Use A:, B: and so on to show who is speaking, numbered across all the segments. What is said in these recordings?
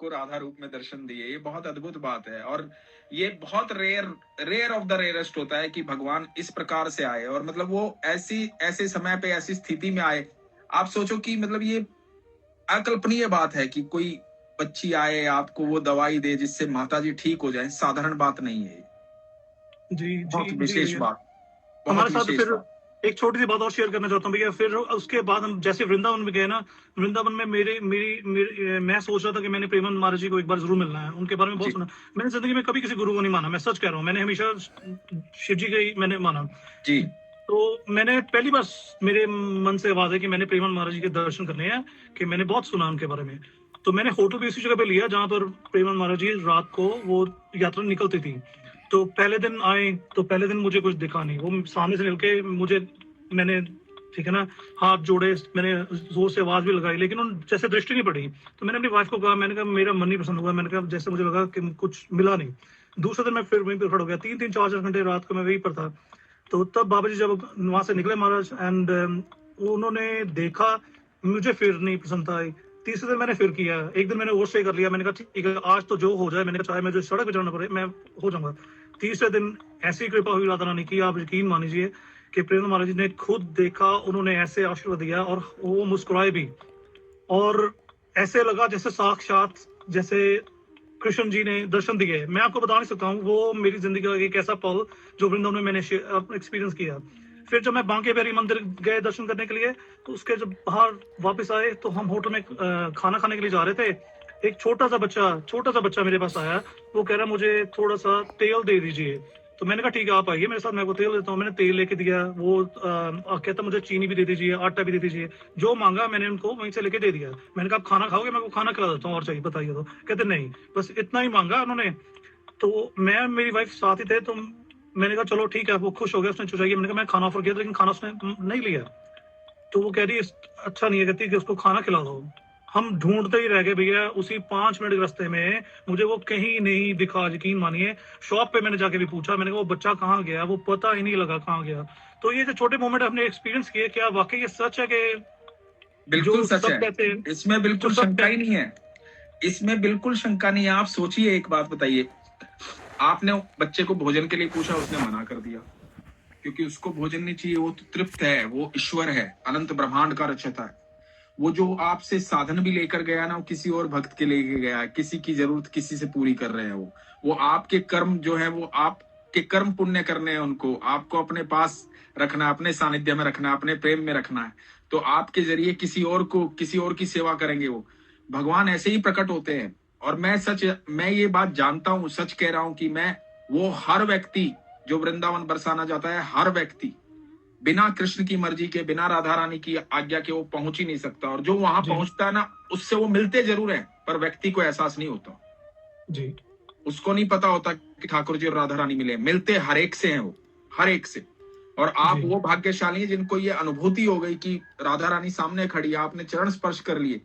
A: आपको राधा रूप में दर्शन दिए, ये बहुत अद्भुत बात है। और ये बहुत रेयर ऑफ द रेयरेस्ट होता है कि भगवान इस प्रकार से आए, और मतलब वो ऐसे समय पे ऐसी स्थिति में आए। आप सोचो कि मतलब ये अकल्पनीय बात है कि कोई बच्ची आए, आपको वो दवाई दे जिससे माताजी ठीक हो जाए, साधारण बात नहीं है।
B: जी,
A: बहुत
B: जी, जी
A: विशेष
B: भैया।
A: बात, बहुत
B: हमारे साथ
A: विशेष
B: फिर
A: बात।
B: एक छोटी-सी बात और शेयर करना चाहता हूँ भैया, फिर उसके बाद हम जैसे वृंदावन में गए ना, वृंदावन में मैं सोच रहा था कि मैंने प्रेमानंद महाराज जी को एक बार ज़रूर मिलना है, उनके बारे में बहुत
A: जी,
B: सुना। मैंने ज़िंदगी में कभी किसी गुरु को नहीं माना, मैं सच कह रहा हूँ, मैंने हमेशा शिव जी का ही मैंने माना।
A: जी,
B: तो मैंने पहली बार मेरे मन से आवाज़ आई कि मैंने प्रेमानंद महाराज जी के दर्शन करने हैं, कि मैंने बहुत सुना उनके बारे में। तो मैंने होटल भी उसी जगह पे लिया जहाँ पर प्रेमानंद महाराज जी रात को वो यात्रा निकलती थी। तो पहले दिन आए, तो पहले दिन मुझे कुछ दिखा नहीं। वो सामने से निकल के मैंने, ठीक है ना, हाथ जोड़े, मैंने ज़ोर से आवाज़ भी लगाई, लेकिन उन जैसे दृष्टि नहीं पड़ी। तो मैंने अपनी वाइफ़ को कहा, मैंने कहा मेरा मन नहीं पसंद हुआ, मैंने कहा जैसे मुझे लगा कि कुछ मिला नहीं। दूसरे दिन मैं फिर वहीं पे खड़ा हो गया, 3-3 4-4 घंटे रात को मैं वहीं पर था। तो तब बाबा जी जब वहां से निकले महाराज, एंड उन्होंने देखा, मुझे फिर नहीं पसंद आई। तीसरे दिन मैंने फिर किया, एक दिन मैंने और स्टे कर लिया, मैंने कहा ठीक है आज तो जो हो जाए, मैंने कहा चाहे मुझे सड़क पे चढ़ना पड़े मैं हो जाऊंगा। तीसरे दिन ऐसी कृपा हुई राधा रानी की, आप यकीन मानिए कि प्रेम महाराज जी ने खुद देखा, उन्होंने ऐसे आशीर्वाद दिया और वो मुस्कुराए भी, और ऐसे लगा जैसे साक्षात, जैसे कृष्ण जी ने दर्शन दिए। मैं आपको बता नहीं सकता हूँ, वो मेरी जिंदगी का एक ऐसा पल जो वृंदावन में मैंने एक्सपीरियंस किया। फिर जब मैं बांके बिहारी मंदिर गए दर्शन करने के लिए, तो उसके जब बाहर वापस आए तो हम होटल में खाना खाने के लिए जा रहे थे। एक छोटा सा बच्चा मेरे पास आया, वो कह रहा मुझे थोड़ा सा तेल दे दीजिए। तो मैंने कहा ठीक है आप आइए मेरे साथ, मैं आपको तेल देता हूँ। मैंने तेल लेके दिया, वो कहता मुझे चीनी भी दे दीजिए, आटा भी दे दीजिए। जो मांगा मैंने उनको वहीं से लेके दे दिया। मैंने कहा आप खाना खाओगे, मैं आपको खाना खिला देता हूँ, और चाहिए बताइए। तो कहते नहीं, बस इतना ही मांगा उन्होंने। तो मैं मेरी वाइफ साथ ही थे, तो मैंने कहा चलो ठीक है, वो खुश हो गया, उसने चाहिए। मैंने कहा मैं खाना ऑफर किया, लेकिन खाना उसने नहीं लिया। तो वो कह रही अच्छा नहीं है, कहती कि उसको खाना खिला दो। हम ढूंढते ही रह गए भैया, उसी 5 मिनट के रास्ते में मुझे वो कहीं नहीं दिखा, यकीन मानिए। शॉप पे मैंने जाके भी पूछा, मैंने कहा वो बच्चा कहाँ गया, वो पता ही नहीं लगा कहाँ गया। तो ये जो छोटे मोमेंट हमने एक्सपीरियंस किए, क्या वाकई ये सच है कि
A: बिल्कुल
B: जो
A: सच
B: सब
A: है।
B: कहते हैं,
A: इसमें
B: जो
A: बिल्कुल
B: सब
A: शंका ही
B: कहते
A: नहीं है। इसमें बिल्कुल शंका नहीं है। आप सोचिए, एक बात बताइए, आपने बच्चे को भोजन के लिए पूछा, उसने मना कर दिया क्योंकि उसको भोजन नहीं चाहिए, वो तो तृप्त है, वो ईश्वर है, अनंत ब्रह्मांड का रचयिता है। वो जो आपसे साधन भी लेकर गया ना, वो किसी और भक्त के लेके गया है, किसी की जरूरत किसी से पूरी कर रहे हैं। वो आपके कर्म जो है, वो आपके कर्म पुण्य करने हैं, उनको आपको अपने पास रखना है, अपने सानिध्य में रखना है, अपने प्रेम में रखना है। तो आपके जरिए किसी और की सेवा करेंगे। वो भगवान ऐसे ही प्रकट होते हैं। और मैं ये बात जानता हूं, सच कह रहा हूं कि वो हर व्यक्ति जो वृंदावन बरसाना जाता है, हर व्यक्ति बिना कृष्ण की मर्जी के, बिना राधा रानी की आज्ञा के वो पहुंच ही नहीं सकता। और जो वहां
B: जी,
A: पहुंचता है ना, उससे वो मिलते जरूर है, पर व्यक्ति को एहसास नहीं होता।
B: जी,
A: उसको नहीं पता होता कि ठाकुर जी और राधा रानी मिले। मिलते हर एक से हैं वो, हर एक से। और आप
B: जी,
A: वो भाग्यशाली हैं जिनको ये अनुभूति हो गई कि राधा रानी सामने खड़ी है, आपने चरण स्पर्श कर लिए।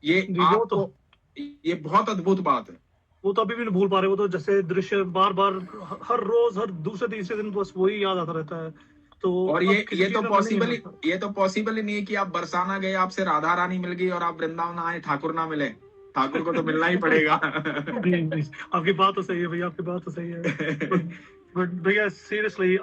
A: ये
B: जी,
A: आपको, ये बहुत अद्भुत बात है।
B: वो तो अभी भी नहीं भूल पा रहे। वो तो जैसे दृश्य बार बार, हर रोज, हर दूसरे तीसरे दिन बस वही याद आता रहता है। तो
A: और
B: अब किसी चीज का मन नहीं लगता।
A: ये तो पॉसिबल ही नहीं है कि आप बरसाना गए, आपसे राधा रानी मिल गई और आप वृंदावन आए, ठाकुर ना मिले। ठाकुर को तो मिलना ही पड़ेगा।
B: जी, जी, आपकी बात तो सही है भैया, आपकी बात तो सही है। बट भैया seriously,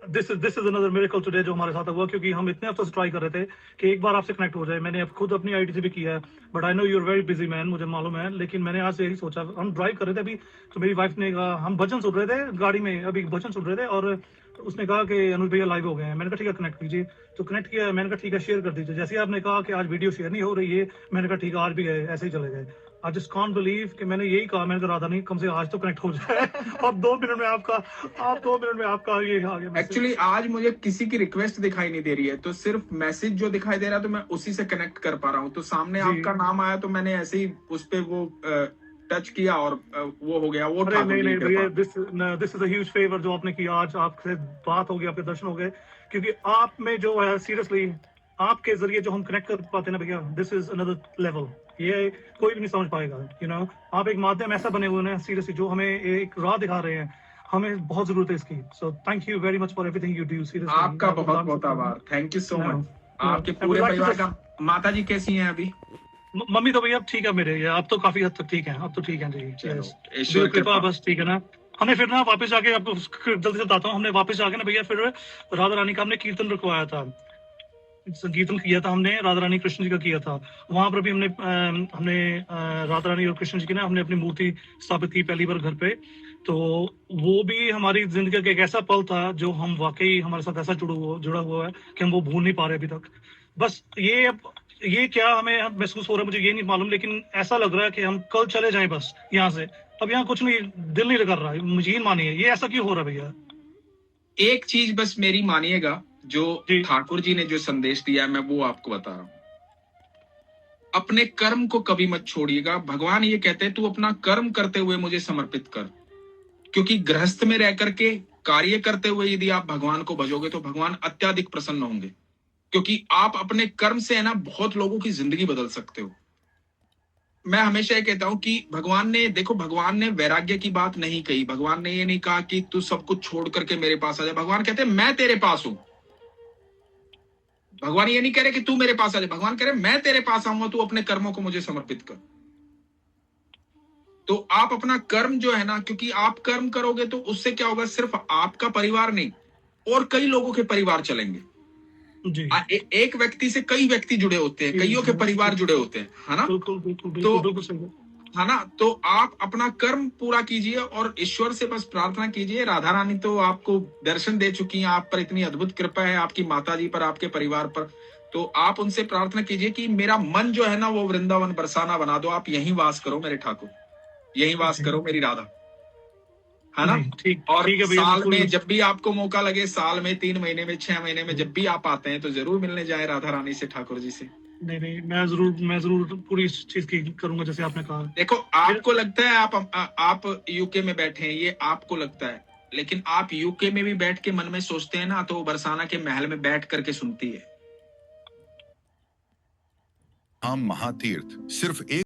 B: this is another miracle today जो हमारे साथ हुआ, क्योंकि हम इतने हफ्तों से ट्राई कर रहे थे कि एक बार आपसे कनेक्ट हो जाए। मैंने अब खुद अपनी आईडी से भी किया है, but I know you are very busy man, मुझे मालूम है। लेकिन मैंने आज यही सोचा, हम ड्राइव कर रहे थे अभी, तो मेरी वाइफ ने कहा, हम भजन सुन रहे थे गाड़ी में, अभी भजन सुन रहे थे, और उसने कहा कि अनुज भैया लाइव हो गए हैं। मैंने कहा ठीक है कनेक्ट कीजिए। तो कनेक्ट किया, मैंने कहा ठीक है शेयर कर दीजिए। जैसे ही आपने कहा कि आज वीडियो शेयर नहीं हो रही है, मैंने कहा ठीक है आज भी गए, ऐसे ही चले गए। आई जस्ट कांट बिलीव कि मैंने यही कहा, मैंने कहा राधा नहीं, कम से आज तो कनेक्ट हो जाए। अब 2 मिनट में आपका, आप 2 मिनट में आपका ये आ गया मैसेज।
A: एक्चुअली आज मुझे किसी की रिक्वेस्ट दिखाई नहीं दे रही है, तो सिर्फ मैसेज जो दिखाई दे रहा है, तो मैं उसी से कनेक्ट कर पा रहा हूँ। तो सामने
B: जी,
A: आपका नाम आया, तो मैंने ऐसे ही उस पे वो टच किया और वो हो गया, वो
B: अरे
A: ठाकुर
B: नहीं
A: जी की
B: नहीं भैया,
A: कृपा।
B: This is a huge favour जो आपने किया। आज आपसे बात हो गई, आपके दर्शन हो गए, क्योंकि आप में जो है सीरियसली, आपके जरिए जो हम कनेक्ट कर पाते हैं ना भैया, दिस इज अनदर लेवल। ये कोई भी नहीं समझ पाएगा, आप एक माध्यम ऐसा बने हुए हैं सीरियसली, जो हमें एक राह दिखा रहे हैं। हमें बहुत जरूरत है इसकी। So thank you very much for everything you do, seriously
A: आपका
B: मैं आपको
A: बहुत
B: बता नहीं
A: बहुत
B: सकता हूँ।
A: आभार, थैंक यू सो मच। आपके
B: आई वुड
A: पूरे
B: लाइक टू
A: परिवार
B: जस्ट,
A: का। माता जी कैसी हैं अभी?
B: मम्मी तो भैया ठीक है मेरे, ये अब तो काफी हद तक ठीक है, अब तो ठीक है जी।
A: चलो,
B: यस,
A: ईश्वर
B: कृपा
A: कृपा।
B: बस, ठीक है ना। हमने फिर ना वापस आके, आपको जल्दी से बताता हूँ, हमने वापस आके ना भैया फिर राधा रानी का हमने कीर्तन रखवाया था, संकीर्तन किया था हमने, राधा रानी कृष्ण जी का किया था। वहां पर भी राधा रानी और कृष्ण जी की ना हमने अपनी मूर्ति स्थापित की पहली बार घर पे। तो वो भी हमारी जिंदगी का एक ऐसा पल था जो हम वाकई हमारे साथ ऐसा जुड़ा हुआ है कि हम वो भूल नहीं पा रहे अभी तक। बस ये क्या हमें महसूस हो रहा है मुझे ये नहीं मालूम, लेकिन ऐसा लग रहा है कि हम कल चले जाएं बस यहाँ से। अब यहाँ कुछ नहीं, दिल नहीं कर रहा, मुझे मानिए, ये ऐसा क्यों हो रहा है भैया?
A: एक चीज बस मेरी मानिएगा, जो
B: जी
A: ठाकुर जी ने जो संदेश दिया है मैं वो आपको बता रहा हूँ। अपने कर्म को कभी मत छोड़िएगा। भगवान ये कहते हैं तू अपना कर्म करते हुए मुझे समर्पित कर, क्योंकि गृहस्थ में रह करके कार्य करते हुए यदि आप भगवान को भजोगे तो भगवान अत्याधिक प्रसन्न होंगे, क्योंकि आप अपने कर्म से है ना बहुत लोगों की जिंदगी बदल सकते हो। मैं हमेशा ये कहता हूं कि भगवान ने, देखो भगवान ने वैराग्य की बात नहीं कही। भगवान ने ये नहीं कहा कि तू सब कुछ छोड़ करके मेरे पास आ जाए। भगवान कहते हैं मैं तेरे पास हूं। भगवान ये नहीं कह रहे कि तू मेरे पास आ जाए, भगवान कह रहे मैं तेरे पास आऊंगा, तू अपने कर्मों को मुझे समर्पित कर। तो आप अपना कर्म जो है ना, क्योंकि आप कर्म करोगे तो उससे क्या होगा, सिर्फ आपका परिवार नहीं और कई लोगों के परिवार चलेंगे।
B: जी
A: एक व्यक्ति से कई व्यक्ति जुड़े होते हैं,
B: जी,
A: कईयों के परिवार जुड़े होते हैं, है ना।
B: बिल्कुल बिल्कुल
A: तो
B: बिल्कुल बिल्कुल सही है।
A: है ना, तो आप अपना कर्म पूरा कीजिए और ईश्वर से बस प्रार्थना कीजिए। राधा रानी तो आपको दर्शन दे चुकी हैं, आप पर इतनी अद्भुत कृपा है, आपकी माता जी पर, आपके परिवार पर। तो आप उनसे प्रार्थना कीजिए कि मेरा मन जो है ना वो वृंदावन बरसाना बना दो, आप यहीं वास करो मेरे ठाकुर, यहीं वास
B: जी
A: करो मेरी राधा, है ना।
B: नहीं, ठीक
A: और
B: ठीक है भैया,
A: साल
B: बिल्कुल।
A: में जब भी आपको मौका लगे, साल में 3 महीने में 6 महीने में जब भी आप आते हैं तो जरूर मिलने जाए राधा रानी से, ठाकुर जी से।
B: नहीं नहीं, मैं जरूर पूरी इस चीज की करूंगा जैसे आपने कहा।
A: देखो
B: फिर
A: आपको लगता है आप यूके में बैठे हैं, ये आपको लगता है, लेकिन आप यूके में भी बैठ के मन में सोचते हैं ना तो वो बरसाना के महल में बैठ करके सुनती है।
C: हम महातीर्थ सिर्फ एक